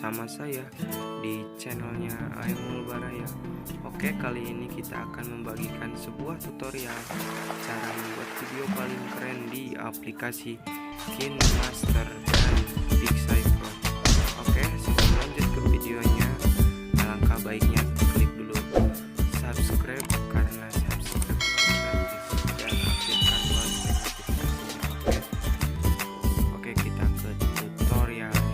bersama saya di channelnya Ayam Baraya. Oke, kali ini kita akan membagikan sebuah tutorial cara membuat video paling keren di aplikasi kinemaster dan picsaypro. Oke, sebelum lanjut ke videonya, alangkah baiknya klik dulu subscribe karena subscribe gratis dan aktifkan lonceng notifikasinya. Oke, kita ke tutorialnya.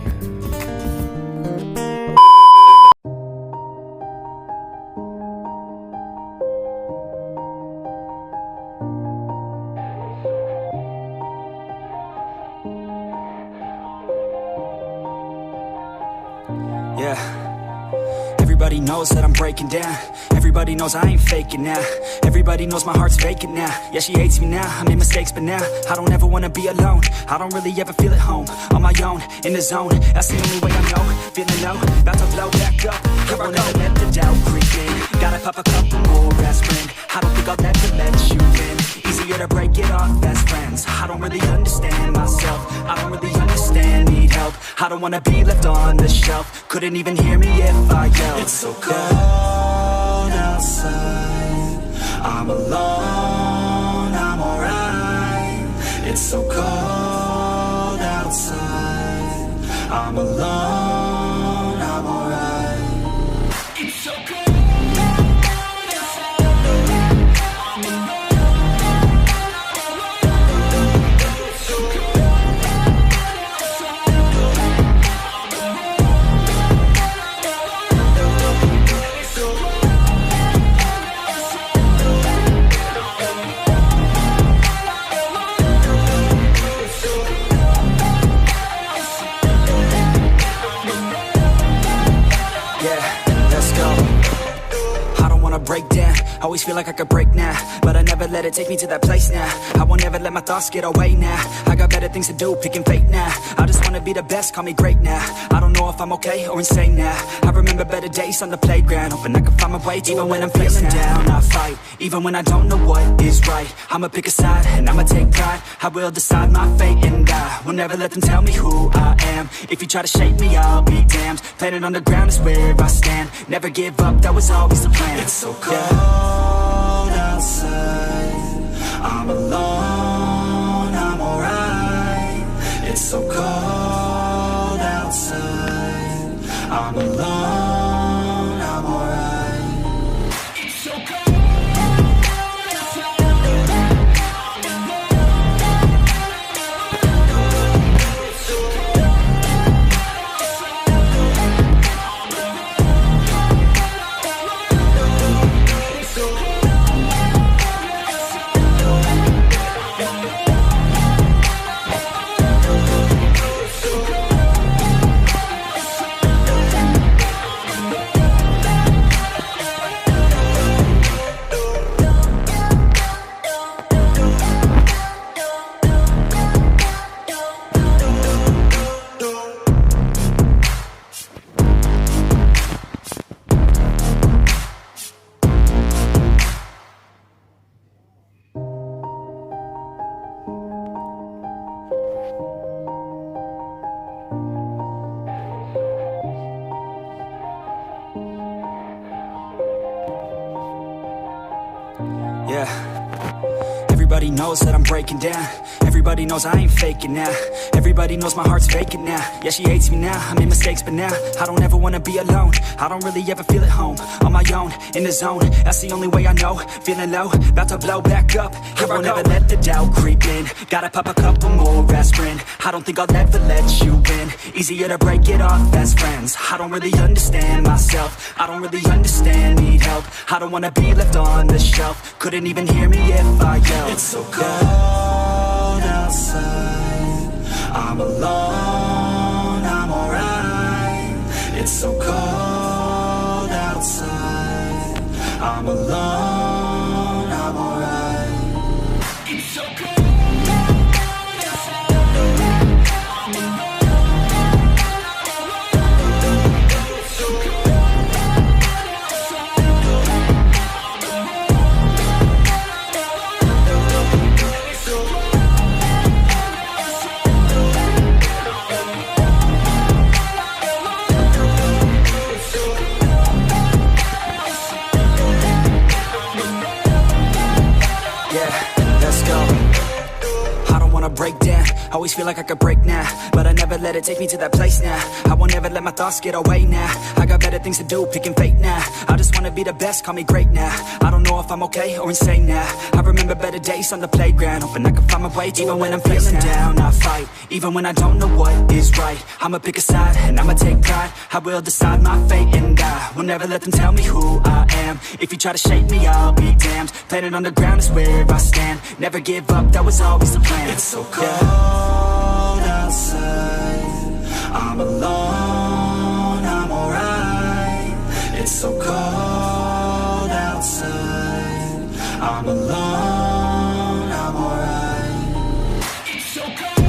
Yeah, everybody knows that I'm breaking down. Everybody knows I ain't faking now. Everybody knows my heart's vacant now. Yeah, she hates me now, I made mistakes but now I don't ever wanna be alone. I don't really ever feel at home. On my own, in the zone, that's the only way I know. Feeling low, about to blow back up. Here I never let the doubt creep in. Gotta pop a couple more aspirin. I don't think I'll ever let you in. Easier to break it off best friends. I don't really understand myself. I don't really understand, need help. I don't wanna be left on the shelf. Couldn't even hear me if I yelled. It's so cold outside, I'm alone, I'm alright. It's so cold outside, I'm alone, I'm alright. It's so cold. Break down, always feel like I could break now, but I never let it take me to that place now. I won't ever let my thoughts get away now. I got better things to do, picking fate now. I just wanna be the best, call me great now. I don't know if I'm okay or insane now. I remember better days on the playground, hoping I can find my way even when I'm feeling down. I fight, even when I don't know what is right. I'ma pick a side and I'ma take pride. I will decide my fate and I will never let them tell me who I am. If you try to shape me, I'll be damned. Planet on the ground is where I stand. Never give up, that was always the plan. It's so cold outside, I'm alone, I'm alright. It's so cold outside, I'm alone, I'm alright. It's so cold. Yeah, everybody knows that I'm breaking down. Everybody knows I ain't faking now. Everybody knows my heart's vacant now. Yeah, she hates me now, I made mistakes but now I don't ever wanna be alone. I don't really ever feel at home. On my own, in the zone, that's the only way I know. Feeling low, about to blow back up. Here I never let the doubt creep in. Gotta pop a couple more aspirin. I don't think I'll ever let you in. Easier to break it off best friends. I don't really understand myself. I don't really understand, need help. I don't wanna be left on the shelf. Couldn't even hear me if I yelled. It's so cold outside, I'm alone, I'm alright. It's so cold outside, I'm alone, I'm alright. It's so cold. break down, always feel like I could break now, but I never let it take me to that place now. I won't ever let my thoughts get away now. I got better things to do, picking fate now. I just wanna be the best, call me great now. I don't know if I'm okay or insane now. I remember better days on the playground, hoping I can find my way even when I'm feeling down. I fight, even when I don't know what is right. I'ma pick a side, and I'ma take pride. I will decide my fate, and I will never let them tell me who I am. If you try to shake me, I'll be damned. Planet on the ground is where I stand. Never give up, that was always the plan. It's so cold outside, I'm alone, I'm alright. It's so cold outside, I'm alone, I'm alright. It's so cold.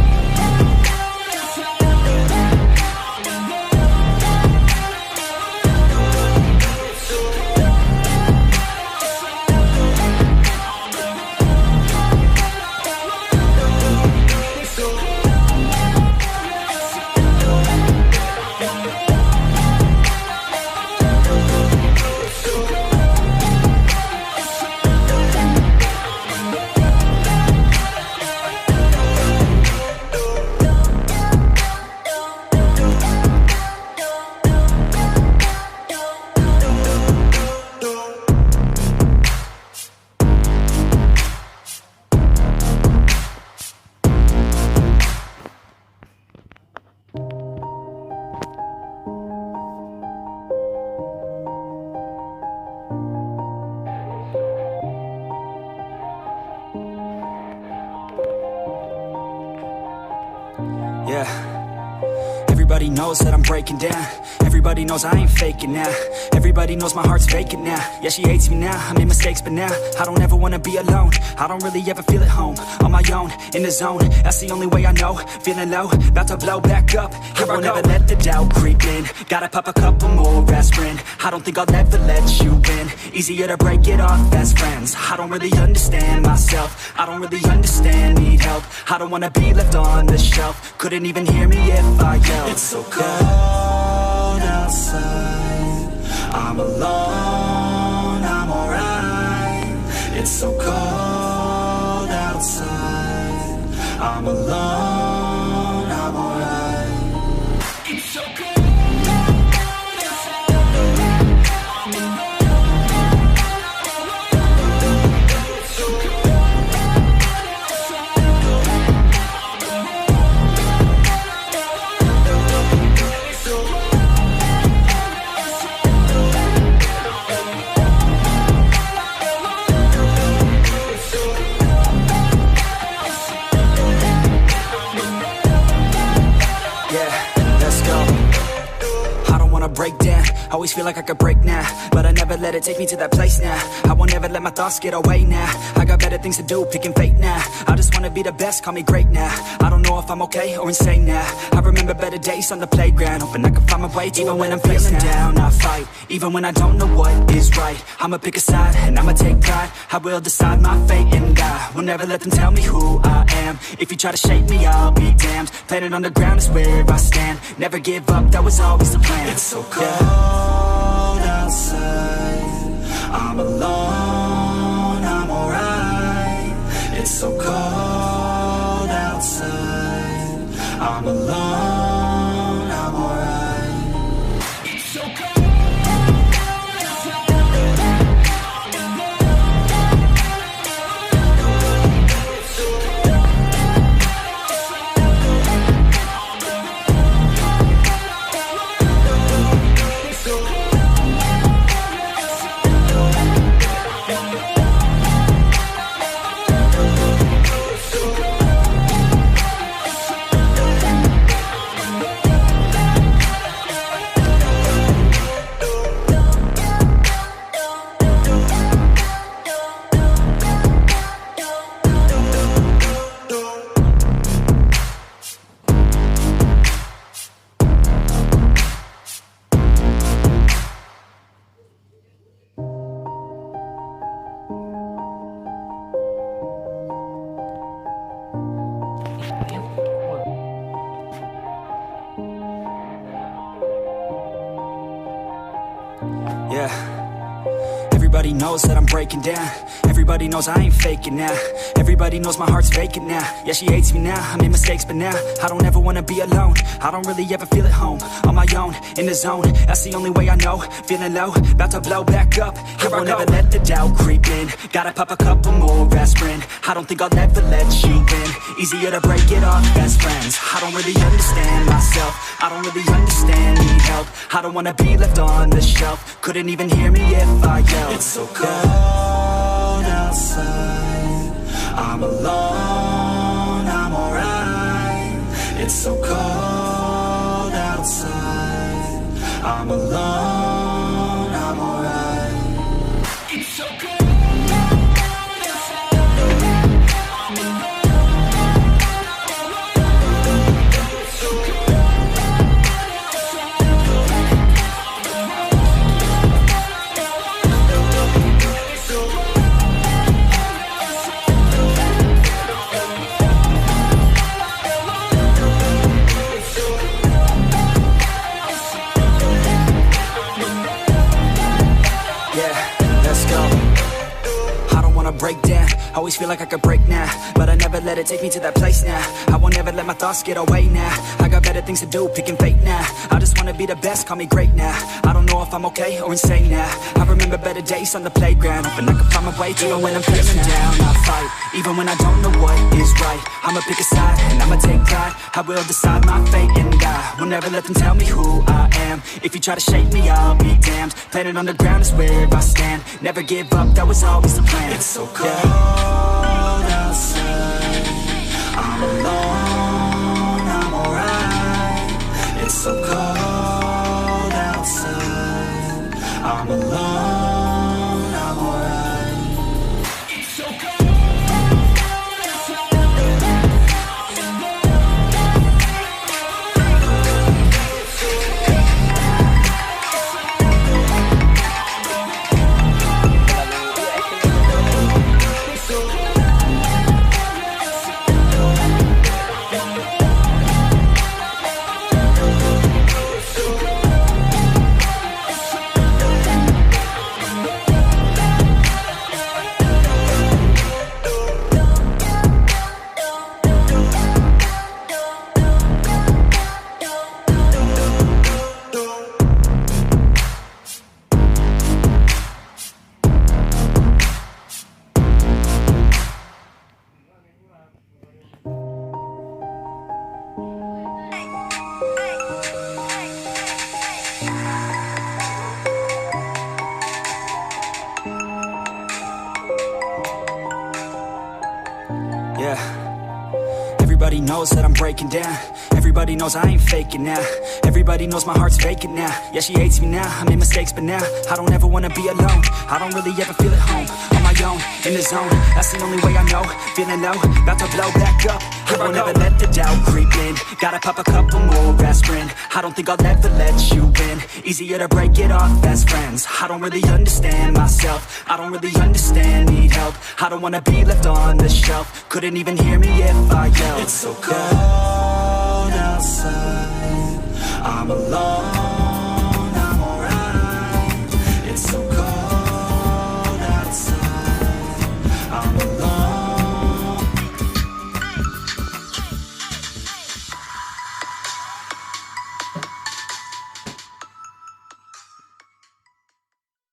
Yeah, everybody knows that I'm breaking down. Everybody knows I ain't faking now. Everybody knows my heart's vacant now. Yeah, she hates me now, I made mistakes, but now I don't ever wanna be alone. I don't really ever feel at home, on my own, in the zone. That's the only way I know, feeling low, about to blow back up. I won't ever let the doubt creep in. Gotta pop a couple more aspirin. I don't think I'll ever let you in. Easier to break it off best friends. I don't really understand myself, I don't really understand, need help. I don't wanna be left on the shelf. Couldn't even hear me if I yelled. It's so cold outside, I'm alone, I'm alright. It's so cold outside, I'm alone, I'm alright. It's so cold. Break down, always feel like I could break now, but I never let it take me to that place now. I won't ever let my thoughts get away now. I got better things to do, picking fate now. I just wanna be the best, call me great now. I don't know if I'm okay or insane now. I remember better days on the playground, hoping I can find my way even when I'm feeling down. I fight, even when I don't know what is right. I'ma pick a side, and I'ma take pride. I will decide my fate, and I will never let them tell me who I am. If you try to shake me, I'll be damned. Planet on the ground is where I stand. Never give up, that was always the plan. It's so cold outside, I'm alone, I'm alright. It's so cold outside, I'm alone, I'm alright. It's so cold. Yeah, Everybody knows that I'm breaking down. Everybody knows I ain't faking now. Everybody knows my heart's vacant now. Yeah, she hates me now, I made mistakes but now I don't ever wanna be alone. I don't really ever feel at home. On my own, in the zone, that's the only way I know. Feeling low, about to blow back up. Here I won't ever let the doubt creep in. Gotta pop a couple more aspirin. I don't think I'll ever let you in. Easier to break it off best friends. I don't really understand myself. I don't really understand, need help. I don't wanna be left on the shelf. Couldn't even hear me if I yelled. It's so cold outside, I'm alone, I'm alright. It's so cold outside, I'm alone, I'm alright. It's so cold. Break down, always feel like I could break now, but I never let it take me to that place now. I won't ever let my thoughts get away now. I got better things to do, picking fate now. I just wanna be the best, call me great now. I don't know if I'm okay or insane now. I remember better days on the playground, hoping I can find my way through. Even when I'm feeling down, I fight. Even when I don't know what is right, I'ma pick a side and I'ma take pride. I will decide my fate and I will never let them tell me who I am. If you try to shake me, I'll be damned. Planet on the ground is where I stand. Never give up, that was always the plan. It's so cold outside, I'm alone, I'm alright. It's so cold outside, I'm alone, I'm alright. It's so cold. Everybody knows that I'm breaking down. Everybody knows I ain't faking now. Everybody knows my heart's vacant now. Yeah, she hates me now, I made mistakes but now I don't ever wanna be alone. I don't really ever feel at home. On my own, in the zone, that's the only way I know. Feeling low, about to blow back up. I won't ever let the doubt creep in. Gotta pop a couple more aspirin. I don't think I'll ever let you in. Easier to break it off best friends. I don't really understand myself. I don't really understand, need help. I don't wanna be left on the shelf. Couldn't even hear me if I yelled. It's so cold outside, I'm alone.